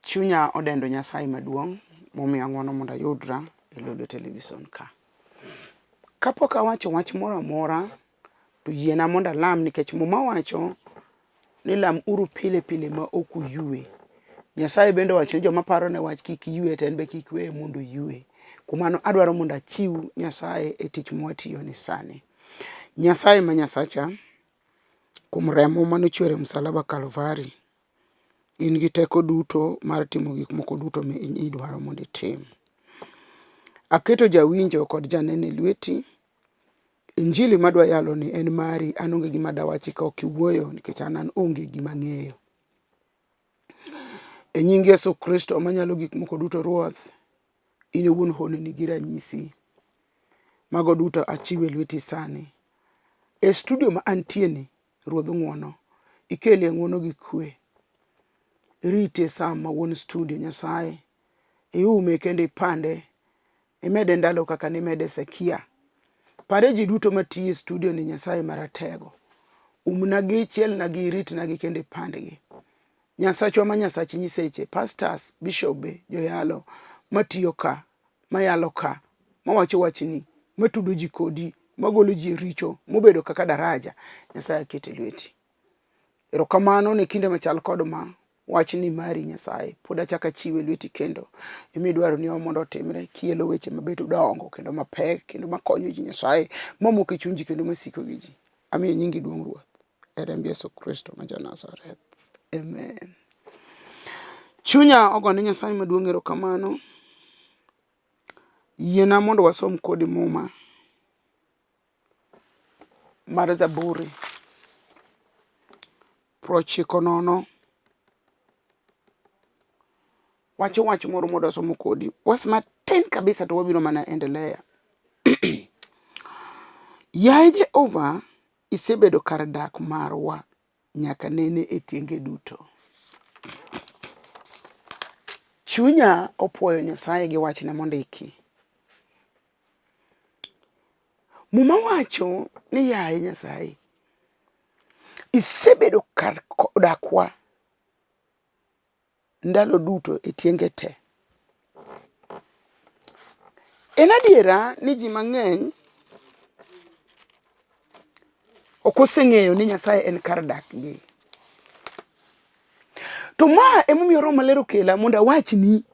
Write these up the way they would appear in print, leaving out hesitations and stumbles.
Chunya odendo Nyasaye maduong' momiyo ng'wono mondo ayudra e Lolwe television ka. Kapok awacho wach moro amora, to yiena mondo alam nikech muma wacho ni lam uru pile pile ma ok uyue. Nyasaye bende wacho ni joma paro ne wach kik yue to en be kik we mondo yue. Kumano adwaro mondo achiw Nyasaye e tich mwatiyo ni sani. Nyasaye ma Nyasacha, kuom remo manochwere msalaba Kalvari, in gi teko duto mar timo gik moko duto ma idwaro mondo itim. Aketo jawinjo kod janene lweti. Injili madwa yalo ni en mari, an onge gima dawachi ka ok iwuoyo nikech an onge gima ng'eyo. E nying Yesu Kristo manyalo gik moko duto Ruoth, in wuon honeni gi ranyisi. Mago duto achiwe lweti sani. E studio ma antie ni, Ruodh ng'wono, ikele ng'wono gi kwe. Rite sama wuon studio Nyasaye. Iume kende ipande. Imede ndalo kaka nimede Sekia. Pare ji duto matiye studio ni Nyasaye maratego. Umnagi chiel nagi rit nagi kende ipandgi. Nyasachwa ma Nyasachi nyiseche, pastors, bishobe, joyalo, matiyo ka, mayalo ka, mawacho wachni, matudo ji kodi, magolo ji richo, mobedo kaka daraja. Nyasaye akete lweti. Erokamano ne kinde machal kod ma wachni mari Nyasaye, pod achaka chiwe lweti kendo. Imidwaro ni mondo otimre kielo weche mabedo dongo kendo mapek kendo makonyo ji Nyasaye, mamoko e chunji kendo masiko gi ji. Amiyo nyingi duong' Ruoth. E remb Yesu Kristo ma Ja-Nazareth. Amen. Chunya ogone Nyasaye maduong' erokamano. Yiena mondo wasom kodi muma mar Zaburi 90. Wacho wach moro mondo wasom kodi. Was matin kabisa to wabiro mana endelea. Yaye Jehova, isebedo kar dak marwa nyaka nene e tienge duto. Chunya opwoyo Nyasaye gi wachne mondiki. Muma wacho ni yaye Nyasaye, isebedo kar dakwa ndalo duto e tienge te. En adiera ni ji mang'eny ok oseng'eyo ni Nyasaye en kar dakgi. To ma emomiyo Roho Maler okela mondo awachni,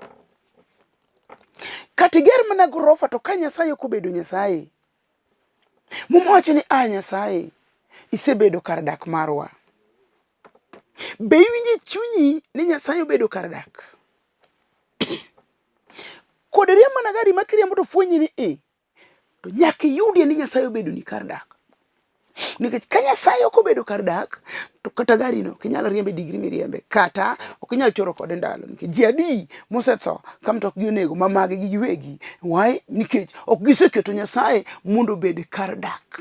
kata iger mana gorofa to ka Nyasaye ok obedo Nyasaye, muma wacho ni Nyasaye isebedo kar dak marwa. Be iwinjo chunyi ni Nyasaye obedo kar dak? Kod riembo na gari makiriembo to fwenyi ni to nyaka iyudie ni Nyasaye obedo ni kar dak. Nikech ka Nyasaye ok obedo kar dak, to kata gari no kinyalo riembe digri miriembe, kata ok inyal choro kode ndalo. Nikech ji adi mosetho ka mtok gi onego mamagi gi giwegi. Why? Nikech ok giseketo Nyasaye mondo obed kar dak.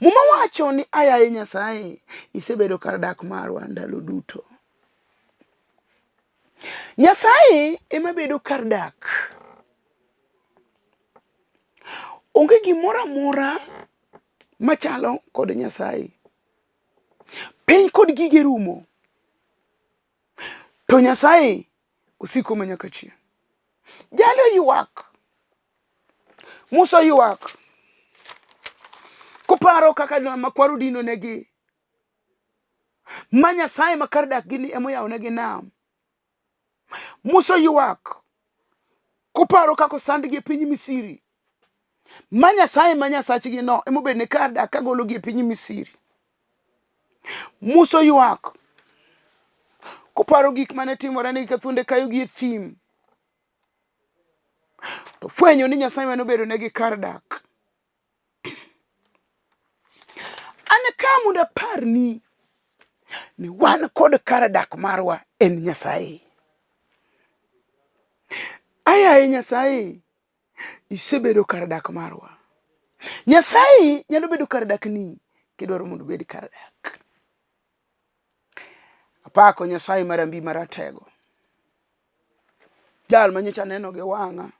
Muma wacho ni ayaye Nyasaye isebedo kar dak marwa ndalo duto. Nyasaye ema bedo kar dak. Onge gimoro amora machalo kod Nyasaye. Piny kod gige rumo, to Nyasaye osiko manyaka chieng'. Jalo ywak, Musa ywak, koparo kaka makwaro dino negi, ma Nyasaye ma kar dak gini emo yawo negi nam. Musa ywak, koparo kako sandgi e piny Misiri, ma Nyasaye ma Nyasachgi no emo bed ne kar dak kagologi e piny Misiri. Musa ywak, koparo gik mane timore ne ka thuonde kayogi e thim, to fwenyo ni Nyasaye mane obedo negi kar dak. An ka mondo aparni ni wan kod kar dak marwa en Nyasaye. Ayaye Nyasaye isebedo kar dak marwa. Nyasaye nyalo bedo kar dak ni kidwaro mondo bed kar dak. Apako Nyasaye marambi maratego, jal manyocha neno gi wang'a,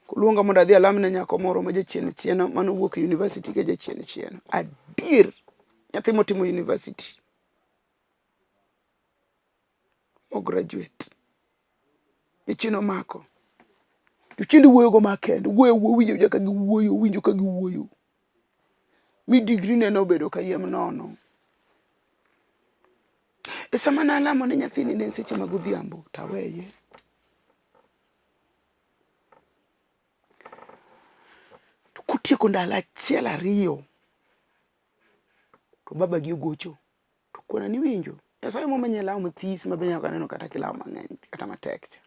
kuluonga mondo adhi alamne nyako moro ma jachien chieno manowuok e university ke jachien chieno. Adier nyathi motimo university. mo graduate ichino mako chindi wuoyo go makende winjo jaka gi wuoyo winjo ka gi wuoyo mi degree ne no bedo ka yiem nono sama na lamo ne nyathini ne seche magodhiambo taweye kutieko ndalo achiel ariyo to baba gi ogocho to kona ni winjo Nyasaye momenye lawo mathis mabenyo kaneno kata kilawo mang'eny kata matek cha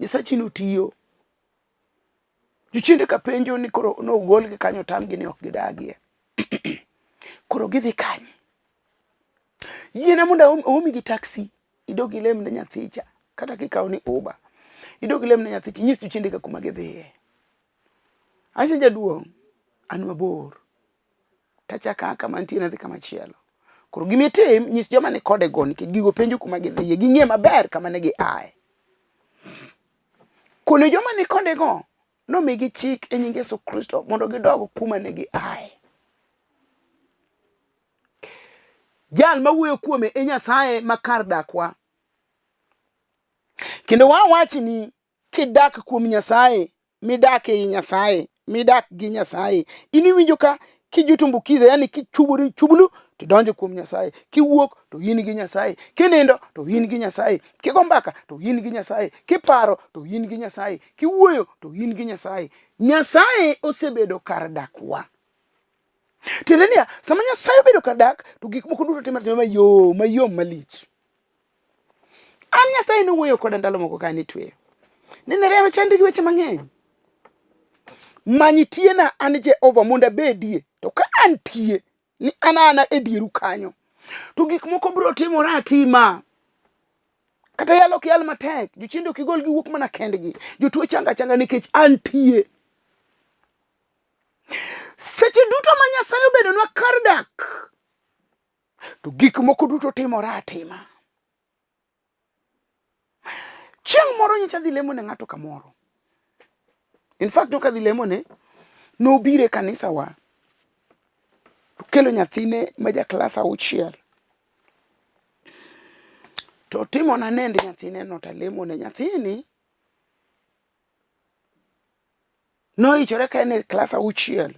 Nyasaye no tiyo jochiende ka penjo ni koro no gol gi kanyo tamgi ni ok gidagie koro gidhi kanye yiena monda omi gi taxi idogi lemne nyathicha kata kikawo ni Uber idogi lemne nyathicha nyis jochiende ka kuma gidhiye ase jaduong' an mabor tachaka kama mantie na dhi kama chielo koro gimitim nyis joma ni kode go nikech gigo penjo kuma gidhiye ging'e maber kama ne giaye kone joma ni kode go nomigi chik e nying Yesu Kristo mondo gidog kuma ne giaye jal mawuoyo kuome e Nyasaye makar dakwa kendo wawachi ni kidak kuom Nyasaye midak e Nyasaye midak gi Nyasaye iniwinjo ka kijutumbukiza yani kichubulu to donjo kuom Nyasaye kiwuok to in gi Nyasaye kinindo to in gi Nyasaye kigombaka to in gi Nyasaye kiparo to in gi Nyasaye kiwuoyo to in gi Nyasaye Nyasaye osebedo kar dakwa Tilenia sama Nyasaye obedo kar dak to gik moko duto timore mayom malich an Nyasaye no wuoyo koda ndalo moko ka ni tweyo ni Nereah chandi gi weche mang'eny manyitie na an Jehova monda bedie to ka antie ni anana e dieru kanyo to gik moko biro timore atima kata yalo ki yal matek jochiende kigol gi wuok mana kendgi jotuo changa nikech antie seche duto ma Nyasaye obedonwa kar dak to gik moko duto timore atima chieng' moro nyicha dhi lemo ne ng'ato kamoro in fact doka dhi lemo ne nobire kanisa wa kelo nyathine maja klas 6 to timo na nende nyathine no talemo ne nyathini no ichore ka ne klas 6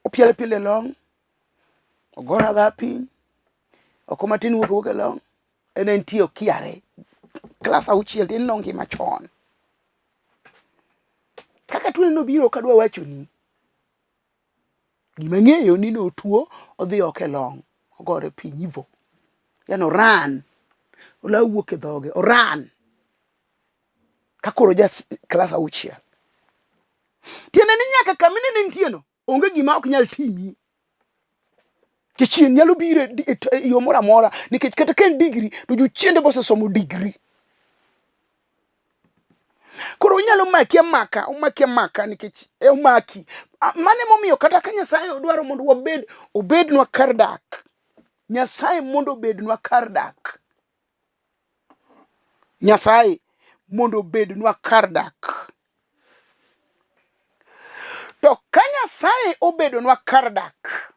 opiele pile long ogora gapi okomatin wuok long enen tiyo kiare klas 6 tin nongi machon kaka tuo no biro kadwa wachoni gima ng'eyo ni no tuo odhi okelong ogore piny ivo yano ran ola wuok e dhoge oran kakoro ja klas 6 tiene ni nyaka kamine ne ntieno onge gima ok nyal timi kichien nyalo bire yo mora mora nikech kata ken degree to jochiende bose somo degree koro nyalo maki maka nikech umaki mane momiyo kata ka Nyasaye odwaro mondo obednwa kar dak Nyasaye mondo obednwa kar dak Nyasaye mondo obednwa kar dak to ka Nyasaye obedonwa kar dak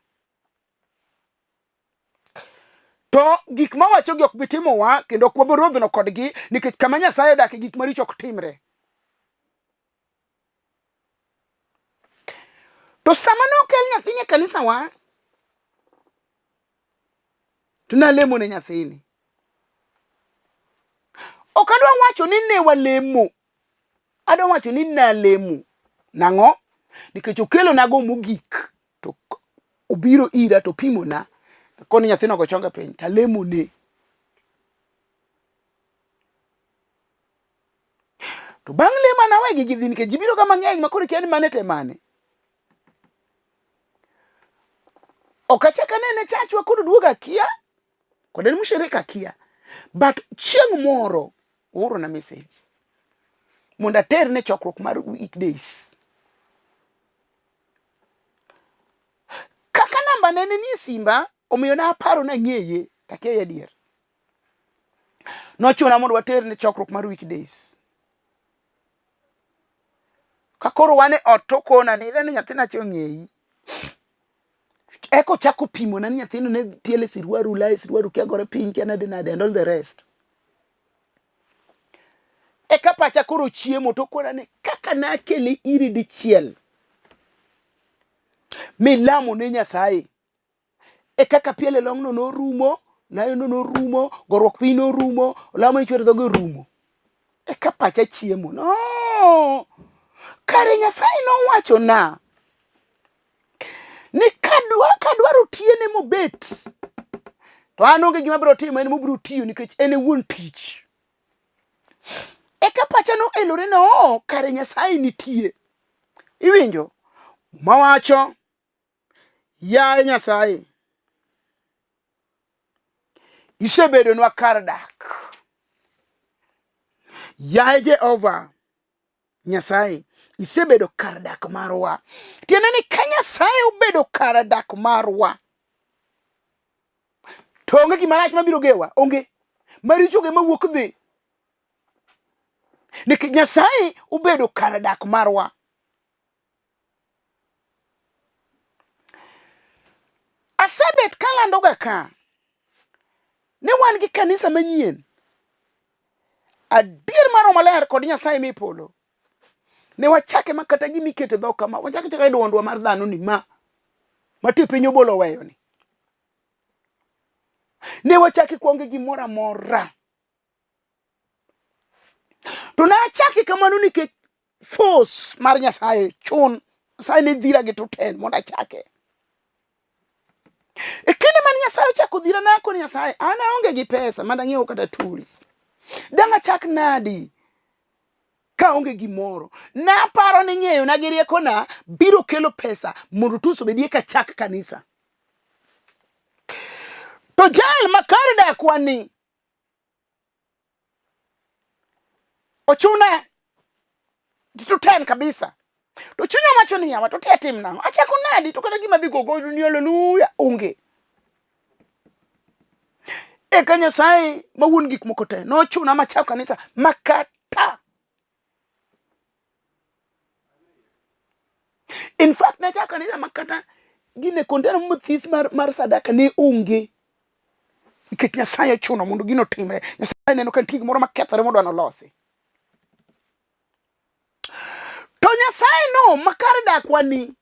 to gik ma wacho gi ok bitimowa kendo ok waborodhno kodgi nikech kama Nyasaye odak gik maricho ok timre to sama no kel nyathini kanisa wa tunalemo ne nyathini okadwa wacho ni ne walemo adwa wacho ni nalemo nang'o nikech okelo nago mogik to obiro ira to pimo na koni nyathino go chonga piny talemo ne to bang' lema na wegi gidhi nikech jibiro kama ng'eny makoro kiani mane te mane okachaka nene chachwa kod duoga kia kod en mshirika kia but chieng' moro oro na message monda ter ne chokruok mar weekdays kaka namba nene ni simba omiyo na aparo na ng'eye takeye dier nochuna mondo water ne chokruok mar weekdays kakoro wane otokona ni nyathina cho ng'eyi eko chako pimo na nyathino ne tiele sirwaru lai sirwaru kia gore piny kia nade nade and all the rest. Eka pacha koro chiemo to kona ne kaka na kele iri dichiel milamo ne Nyasaye. E kaka piele long no rumo, layo no rumo, gorok pi no rumo, lamo ichwere dhogo rumo. E ka pacha chiemo. No. Kare Nyasaye no wacho na. Ni kadwaro tiene mobet. To an onge gima biro timo, en mobiro tiyo nikech en wuon tich. E ka pacha no elore no, kare Nyasaye nitie. Iwinjo? Mawacho, ya Nyasaye, isebedonwa kar dak. Ya Jehova Nyasaye, isebedo kar dak marwa. Tiende ni ka Nyasaye obedo kar dak marwa, to onge gima rach mabiro gewa, onge. Maricho ge mawuok dhi. Nikech Nyasaye obedo kar dak marwa. Asebet kalando ga ka. Ne wan gi kanisa manyien. Adier maro maler kod Nyasaye mipolo. Ne wachake makata gimi kete dhok kama. Wachake chaka duondwa mar dhano ni ma tepe nyobolo weyo ni. Ne wachake kuonge gimora mora. To na achake kamano nikech force mar Nyasaye chun. Nyasaye ne dhira gi to ten mondo achake. E kinde man Nyasaye chako dhira na ko Nyasaye, ana onge gi pesa manda ngiewo kata tools. Danga chak nadi ka onge gimoro. Na paro ni ng'eyo na gi rieko na biro kelo pesa mondo tuso bedie ka chak kanisa. To jal makar dak wani ochuna to ten kabisa. To chunya macho ni yawa to tetim na. Achako nadi to kata gima dhi gogo ni haleluya onge. E ka Nyasaye ma wuon gik moko te no chuna machak kanisa makata. In fact na chak kanisa makata gine kontena muthis mar sadaka ne onge. Nikech Nyasaye chuno mondo gino timre. Nyasaye neno kan tigi moro makethore mondo nolosi. To Nyasaye no makar dak wani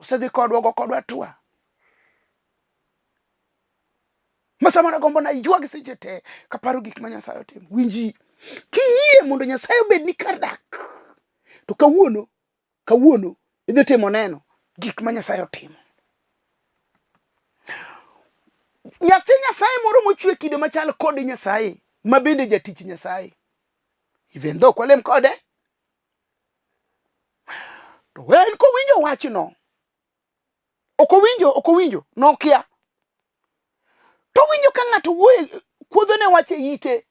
osedhi kodwa go kodwa tua. Masamara gombo na yuag seche te kaparo gik ma Nyasaye otimo. Winji kiyie mondo Nyasaye obed ni kar dak. To kawuono idhi timo neno gik ma Nyasaye otimo. Nyathi Nyasaye moro mochwe kido machal kod Nyasaye, ma bende jatich Nyasaye. Even though kwalem kode. To wen ko winjo wach no. Oko winjo, no kia. To winjo ka ng'ato wuoye kuodho ne wache yite.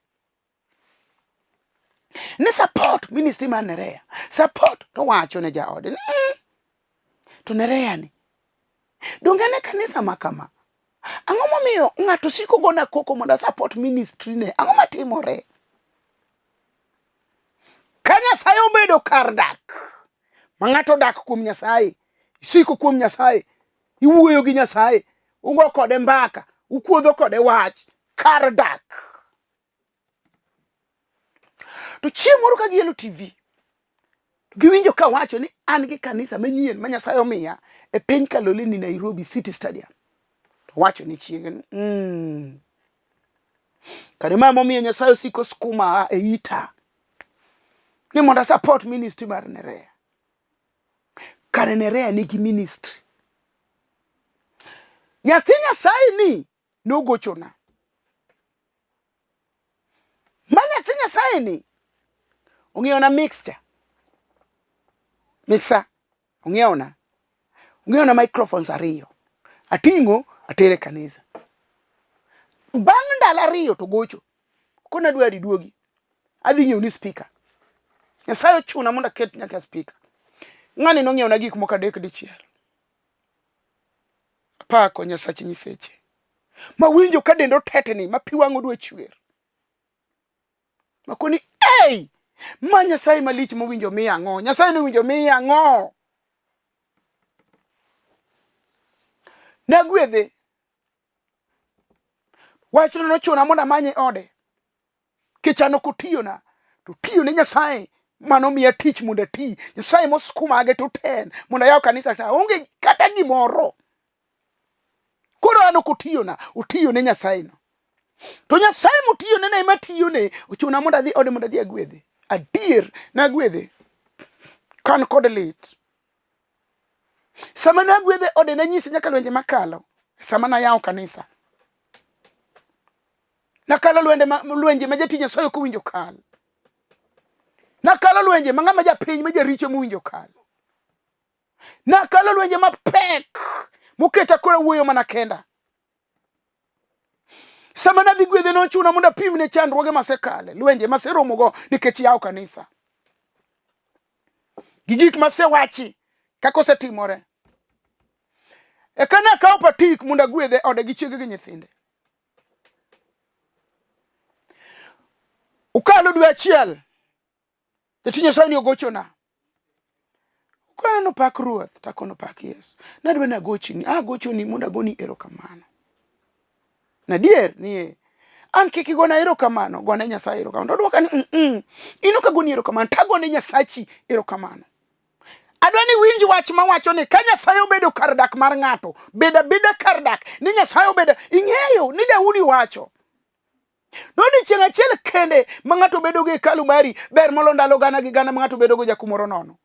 Ne support ministry man Nereah. Support to wacho ne jaode. To Nereah ni. Donge ne kanisa makama. Ang'o momiyo ng'ato siko gona koko mondo support ministry ne? Ang'o matimore? Ka Nyasaye obedo kar dak. Ma ng'ato dak kuom Nyasaye. Siko kuom Nyasaye. Iwuoyo gi Nyasaye. Ugo kode mbaka. Ukuodho kode wach. Kar dak. To chieng' moro ka gielo TV. Giwinjo ka wacho ni an gi kanisa manyien ma Nyasaye omiya e piny Kaloleni ni Nairobi City Stadium. Wacho ni chieng'. Kare mama omiyo Nyasaye osiko skuma e ita. Ni mondo support ministry mar Nereah. Kare Nereah nigi ministry. Nyathi Nyasaye ni nogochona. Ma nyathi Nyasaye ni ong'iewo na mixer. Ong'iewo na microphones 2. Ating'o atere kanisa. Bang' ndalo 2 to gocho. Kona dwari duogi. Adhi ng'iewo ni speaker. Nyasaye ochuna mondo aket nyaka speaker. Ng'ani nong'iewo na gik moko 3 dichiel. Apako Nyasache nyiseche. Ma winjo ka dendo tetni ma pi wang'o dwe chwer. Makoni ma Nyasaye malich mowinjo miya ang'o? Nyasaye no winjo miya ang'o? nagwedhe wachno nochuna mondo amanye ode kichano kotiyona to tiyone Nyasaye mano miya tich mondo ati. Nyasaye moskumage to ten mondo ayaw kanisa ta onge kata gimoro. Koro ano kotiyona otiyone Nyasaye no. To Nyasaye motiyone na ema tiyone ochuna mondo adhi ode mondo adhi agwedhe. Adier nagwedhe kan kod lit. Sama nagwedhe ode nanyise nyaka lwenje makalo. Sama nayaw kanisa nakalo lwenje ma jatij Nyasaye ok owinjo kal. Nakalo lwenje ma ng'ama japiny ma jaricho mowinjo kal. Nakalo lwenje mapek moketa kora wuoyo mana kenda. Sama nadhi gwedhe nochuna mondo apimne chandruoge masekale, lwenje maseromogo nikech yaw kanisa. Gi gik masewachi kaka osetimore. Eka nakawo patik mondo agwedhe ode gi chiege gi nyithinde. Ukalo dwe achiel jatij Nyasaye ni ogochona. Ukano pak Ruoth takono pak Yesu. Nadwe nagochini, agochoni mondo agoni erokamano. Nadier ni an kik igona erokamano, gone Nyasaye erokamano. To dwoka ni ino ka goni erokamano tagone Nyasachi erokamano. Adwani winj wach mawacho ni ka Nyasaye obedo kar dak mar ng'ato, beda kar dak ni Nyasaye obedo. Ing'eyo ni Daudi wacho nodi chieng' achiel kende ma ng'ato bedo gi hekalu mari ber molo ndalo gana gi gana ma ng'ato bedo go jakumoro nono.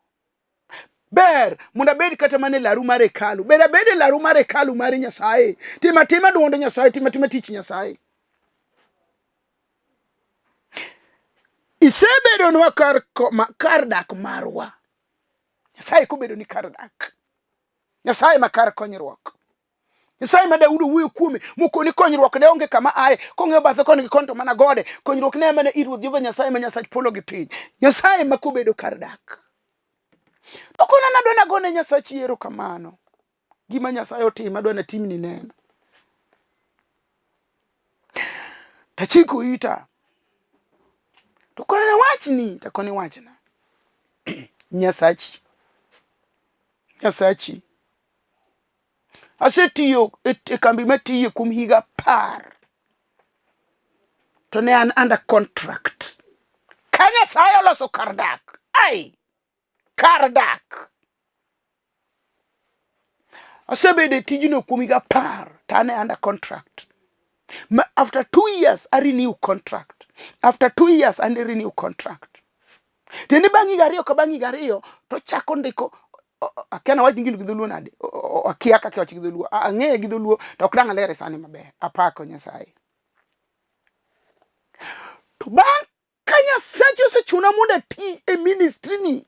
Ber mondo abed kata mane laru mar hekalu. Bed abede laru mar hekalu mar Nyasaye. Tima duonde Nyasaye, tima tich Nyasaye. Isebedonwa kar dak marwa. Nyasaye kobedo ni kar dak. Nyasaye makar konyruok. Nyasaye ma Daudi wuoyo kuome mokoni konyruok ne onge kama aye kong'eyo bathe koni gi konto mana gode konyruok ne mana ir Ruoth Jehova Nyasaye ma Nyasach polo gi piny. Nyasaye ma kobedo kar dak. To kono nadwa nagone Nyasachi erokamano. Gima Nyasaye otimo adwa natimni neno. Tachiko ita. To kono na wachni takoni wachna. Nyasachi asetiyo e kambi matiyo kuom higa 10. To ne an under contract. Ka Nyasaye oloso kar dak. Ai! Kar dak. Asebede tijino kuom higa 10 to ane under contract. After 2 years I renew contract. After 2 years I renew contract. Tene bangi gariyo ka bangi gariyo to chako ndiko akiana wachi ngino gidhuluo nade akia kaka wachi gidhuluo ang'e gidhuluo to ok dang' alere sani maber. Apako Nyasaye. To bang' ka Nyasaye osechuna mondo ati e ministry ni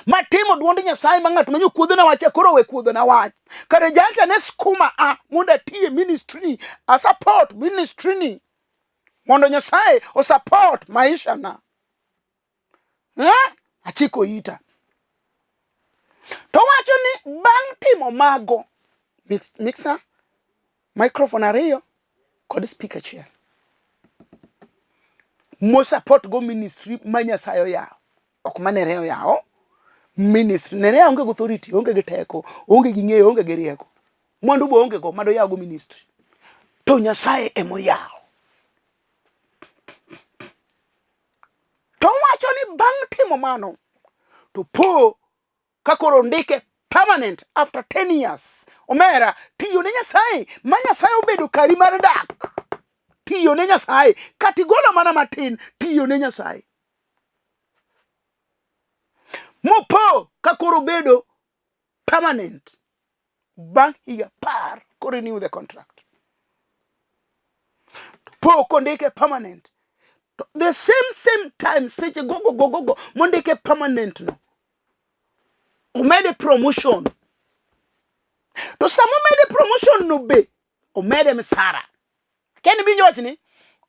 matimo duonde Nyasaye ma ng'at manyo kuodho na wache koro we kuodho na wach. Kare jalta ne skuma mondo ati e ministry ni a support ministry ni mondo Nyasaye o support maisha na. Achiko ita. To wacho ni bang' timo mago mixer microphone ariyo kod speaker achiel. Mo support go ministry ma Nyasaye oyawo. Ok ma Nereah oyawo. Ministry Nereah onge go authority, onge gi teko, onge gi ng'eyo, onge gi rieko. Mwandu bo onge go mado yawo go ministry. To Nyasaye emo yawo. To wacho ni bang' timo mano to po kakoro ndike permanent after 10 years. Omera tiyo ne Nyasaye ma Nyasaye obedo kari mar dak. Tiyo ne Nyasaye katigolo mana matin tiyo ne Nyasaye. Mopo kakoro bedo permanent. Bang' higa 10 ko renew the contract. Po kondike permanent. The same time seche go mondike permanent no. Umede promotion. To samo mede promotion no be umede msara. Keni binjo watini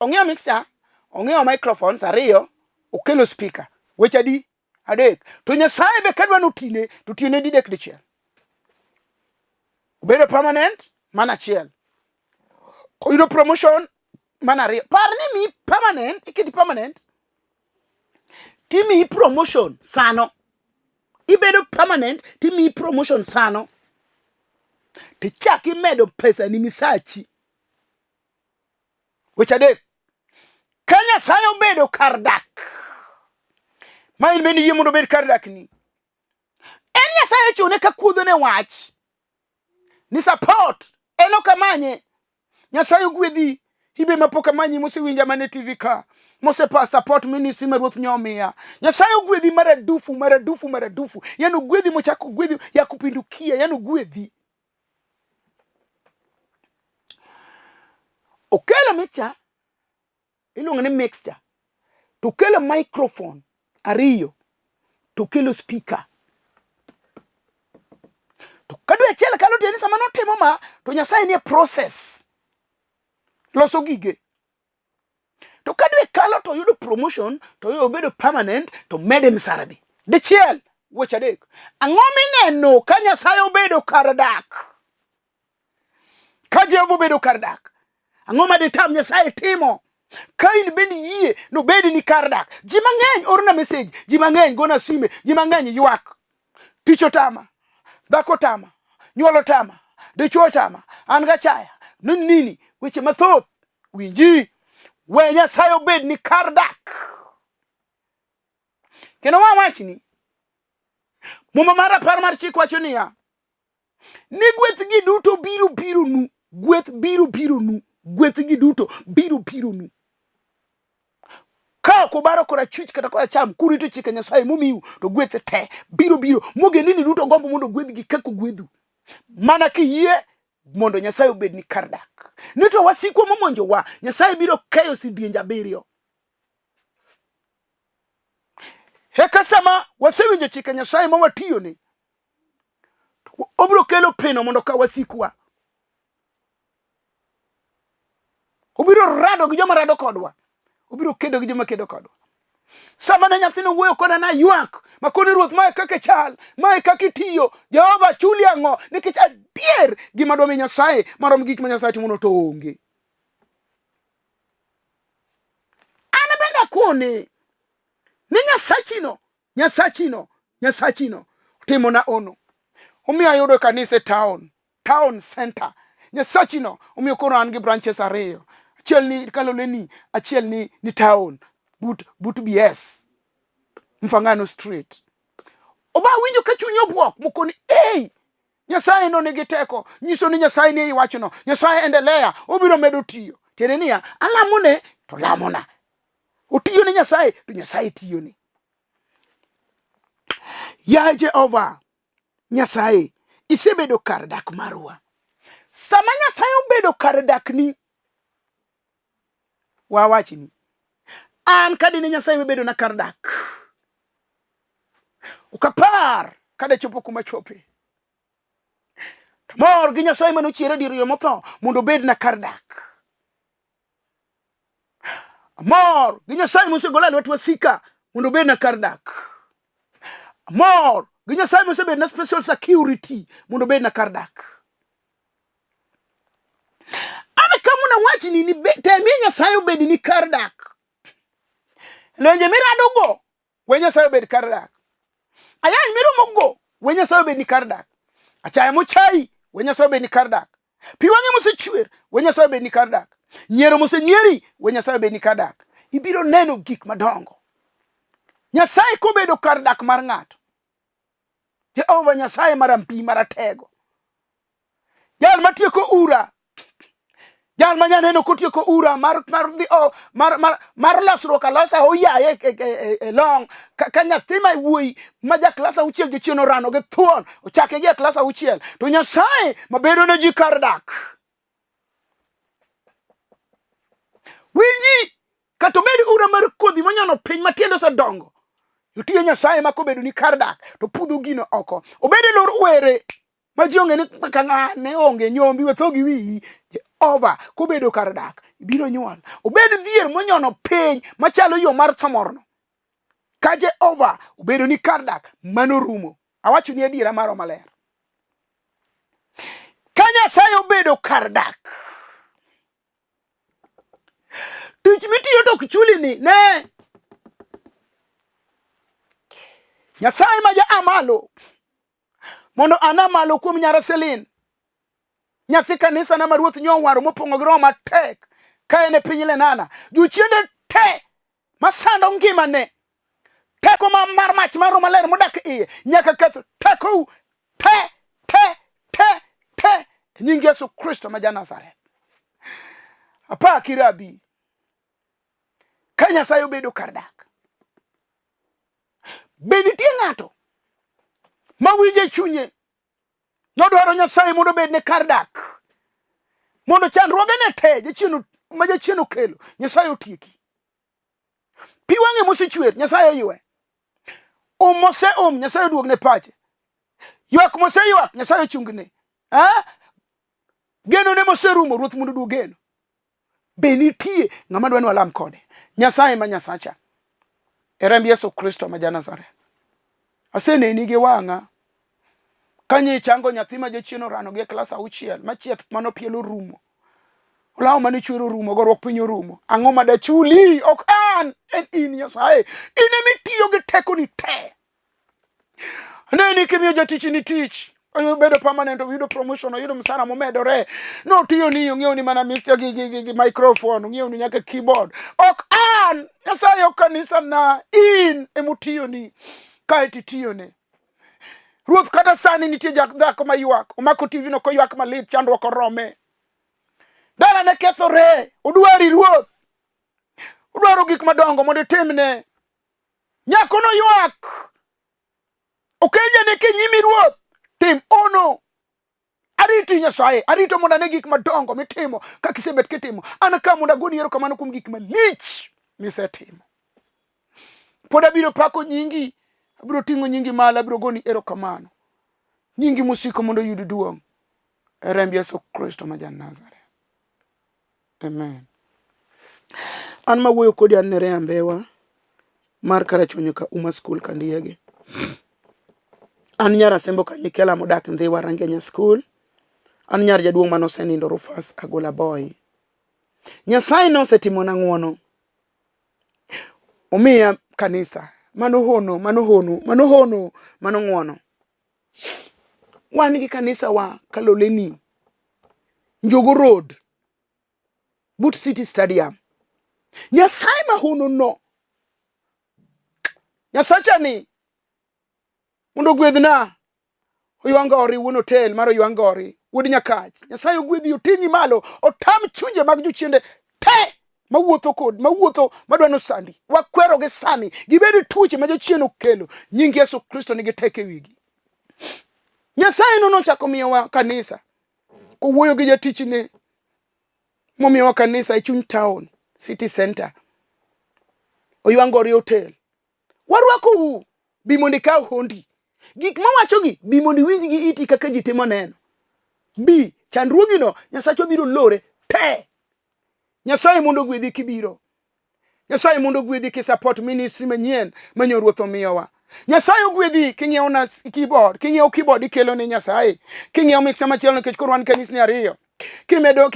ongeo mixer, ongeo microphones ariyo, okelo speaker. Wechadi adek. To Nyasaye be kadwa nutine, tutine didek dichiel. Ubede permanent mana chiel. Oyudo promotion mana ariyo. Parni mi permanent, ikiti permanent. Timi promotion sano. ibedo permanent timi promotion sano tichaki medo pesa ni misachi weche adek ka Nyasaye obedo kar dak ma in bende yie mondo obed kar dak ni en Nyasaye chune ka kuodho ne wach ni support eno kamanye Nyasaye gwedhi ibe mapoka manyi mosewinja mane TV ka mose pa support ministry ma Ruoth Nyasaye Nyasaye gwedhi maradufu yani gwedhi mochako gwedhi ya kupindukia yani gwedhi okelo micha iluongo ni mixture to kelo microphone ariyo to kelo speaker to kadu achiel kalo tieni sama notimo ma to Nyasaye ni process loso gige to kadu kalo to yudo promotion to yo bedo permanent to mede misarabi dichiel weche adek ang'o mineno ka Nyasaye obedo kar dak ka Jehova obedo kar dak ang'o ma ditam Nyasaye timo ka in bendi yie no bedi ni kar dak ji mang'eny orna message ji mang'eny gona sime ji mang'eny ywak tich otama dhako tama nyuolo tama dichuo tama an ga chaya nini weche mathoth winji we Nyasaye obed ni kar dak kendo wachni muma mara par mar chik wacho niya ni gweth gi duto biro nu gweth biro nu gweth gi duto biro nu ka ko baro kora chwich kata kora cham kurito chike Nyasaye momiu to gweth te biro mogendini duto gombo mondo gweth gi kako gwethu mana kiyie mondo Nyasaye obed ni kar dak ni to wasiko momonjo wa Nyasaye biro keyo sidienje abiriyo heka sama wasewinjo chike Nyasaye ma watiyo ni obiro kelo peno mondo ka wasikwa obiro rado gi joma rado kodwa obiro kedo gi joma kedo kodwa sama ne nyathino wuoyo koda na ywak makoni Ruoth mae kaka chal mae kaka tiyo Jehova chuli ang'o nikech adier gima dwami Nyasaye marom gik ma Nyasaye timo to onge ana benda kone ni Nyasachino timo na ono omiyo ayudo kanise town center Nyasachino omiyo kono an gi branches ariyo achiel ni Kalolwe ni achiel ni town but BS Mfangano Street oba winjo ka chunyo buok mokoni Nyasaye no nigi teko nyiso ni Nyasaye ni iwacho no Nyasaye endelea obiro medo tiyo tiene niya alamone to lamona otiyo ni Nyasaye to Nyasaye tiyo ni ya Jehova Nyasaye isebedo kar dak marwa sama Nyasaye obedo kar dak ni wawachini an kadine Nyasaye obedo na kar dak ukapar kada chopo kuma chope mor gi Nyasaye mano chiere dir yo motho mondo bed na kar dak mor gi Nyasaye mosegola lwet wasika mondo bed na kar dak mor gi Nyasaye mosebed na special security mondo bed na kar dak ana kamuna wachini ni temi Nyasaye obed ni kar dak lenje mirado go we Nyasaye obed kar dak ayany miromo go we Nyasaye obed ni kar dak achaya mochai we Nyasaye obed ni kar dak piwange mosechwer we Nyasaye obed ni kar dak nyiero mosenyeri we Nyasaye obed ni kar dak ibiro neno gik madongo Nyasaye kobedo kar dak mar ng'ato Jehova Nyasaye marampi maratego jal matieko ura jal manyaneno kotieko ura mar losruok alosa oyaye long ka nyathi ma wuoyi ma ja klas auchiel jochien orano gi thuon ochake gi klas auchiel to Nyasaye mabedo ne ji kar dak winji kata obed ura mar kodhi monyono piny matiende osedongo yotiyo Nyasaye makobedo ni kar dak to pudho gino oko obed lor were ma ji onge ni ka ng'ane onge nyombi wetho gi wiyi Jehova kobedo kar dak ibiro nyuol obed dhier monyono piny machalo yo mar thomorno ka Jehova obedo ni kar dak mano rumo awacho ni adiera maro maler ka Nyasaye obedo kar dak tich mitiyo tok chuli ni ne Nyasaye ma ja amalo mondo anamalo kuom nyaraselin nyathi kanisa na Ruoth nyowaro mopongo gi roho matek ka ene piny lenana juchiende te masando ngimane teko mar mach mar maler modak iye nyaka ketho teko te nying Yesu Kristo ma ja Nazareth. Apaki rabi ka Nyasaye obedo kar dak, be nitie ng'ato mawinje chunye nodwaro Nyasaye mondo bed ne kar dak, mondo chandruoge ne te jachien okelo Nyasaye otieki, pi wang'e mosechwer Nyasaye ywe, mose Nyasaye oduogne pache, ywak mose ywak Nyasaye ochungne, geno ne moserumo Ruoth mondo duog geno. Be nitie ng'ama dwani walam kode? Nyasaye ma Nyasacha e remb Yesu Kristo ma ja Nazareth. Aseneni gi wang'a kanye chango nyathi ma jachien orano gi klas 6 machieth manopielo rumo, olawo mane chwero rumo gorwok piny rumo. Ang'o ma dachuli? Ok an, en in Nyasaye. In emitiyo gi teko ni te. Neni kimiyo jatich ni tich, obedo permanent, oyudo promotion, oyudo msara momedore, no tiyo ni ong'eyo ni mana mixer gi microphone, ong'eyo ni nyaka keyboard. Ok an, Nyasaye ok kanisa na, in emutiyo ni kae titiyo ne. Ruoth kata sani nitie dhako mayuak, omako TV no koywak malit, chandruok orome. Dala ne kethore, odwari Ruoth. Odwaro gik madongo mondo itimne. Nyako no ywak. Okelja ne kinyimi Ruoth, tim ono. Ariti Nyasaye, arito mondo ne gik madongo mitimo kaka isebet kitimo. An ka mondo agoni erokamano kuom gik malich misetimo. Pod abiro pako nyingi, abiro ting'o nyingi malo, abiro goni erokamano. Nyingi musiko mondo yud duong'. E remb Yesu Kristo ma ja Nazareth. Amen. An mawuoyo kodi an Nereah Mbewa mar Karachuonyo ka Uma School Kandiege. An nyar Asembo Kanyikela modak Ndhiwa Rangenya School. An nyar jaduong' manosenindo Rufus Agola Boy. Nyasaye nosetimona ng'wono. Omiya kanisa mano ng'wono. Wan gi kanisa wa Kaloleni, Njogo Road, Boot City Stadium. Nyasaye mahono no. Nyasacha ni mondo gwedhna Oywangori wuon hotel mar Oywangori wuod Nyakach. Nyasaye ogwedhi oting'i malo, otam chunje mag jochiende te mawuotho madwano sandi. Wakwero gi sani gibedi tuoche ma jochien okelo. Nying Yesu Kristo nigi teke wigi. Nyasaye no chako miyowa kanisa kowuoyo gi jatichne momiyowa kanisa e chuny town, city center, Oywangori hotel. Warwako bi mondo ikaw hondi. Gik mawachogi bi mondo winj gi iti kaka ji timo neno. Bi chandruogino Nyasacho biro lore te. Nyasaye mondo gwedhi kibiro. Nyasaye mondo gwedhi ki support ministry manyien manyo Ruoth omiyowa. Nyasaye ogwedhi king'iewo na keyboard, king'iewo keyboard ikelo ne Nyasaye. King'iewo mixer machielo nikech koro wan kanisni ariyo. Kimedo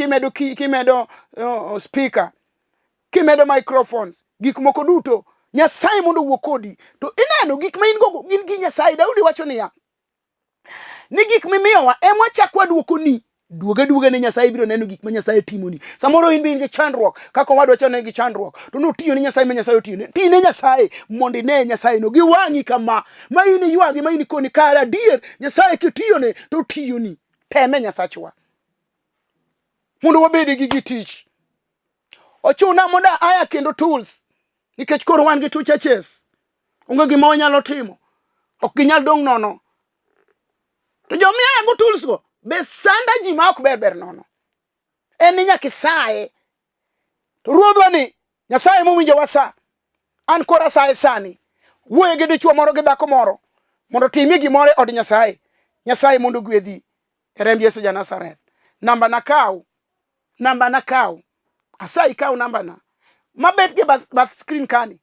speaker, kimedo microphones, gik moko duto Nyasaye mondo wuo kodi. To ineno gik ma in gogo gin gi Nyasaye. Daudi wacho niya, ni gik mimiyowa ema chakwa duokoni. Duoga ne Nyasaye biro neno gik ma Nyasaye timoni. Samoro in bin gi chandruok, kaka wadwa chane gi chandruok, to no tiyo ni Nyasaye ma Nyasaye otiyone. Tine Nyasaye mondo ine Nyasaye no giwangi kama. Ma in ywagi, ma in koni kara dier Nyasaye kitiyone to tiyoni. Teme Nyasachwa mondo wabedi gi tich. Ochuna mondo aya kendo tools, nikech koro wan gi two churches. Onge gima wanyalo timo, ok ginyal dong' nono. To jomiya go tools go be sanda ji ma ok ber nono. En ni nyaka saye. To Ruodhwa ni Nyasaye mowinjo wasa. An kora saye sani wuoye gi dichuo moro gi dhako moro mondo timie gimoro od Nyasaye. Nyasaye mondo gwedhi e remb Yesu ja Nazareth. Namba na kaw. Asayi kaw namba na. Mabet gi bath screen kani.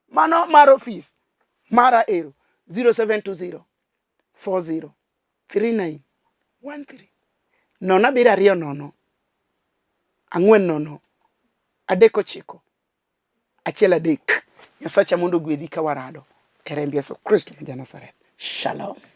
Mano mar office. Mara ero 0720 40 39 13 nona bira riyo nono ang'wen nono adek ochiko achiel adek. Nyasacha mondo gwedhi ka warado. e remb Yesu Kristo ma ja Nazareth. Shalom.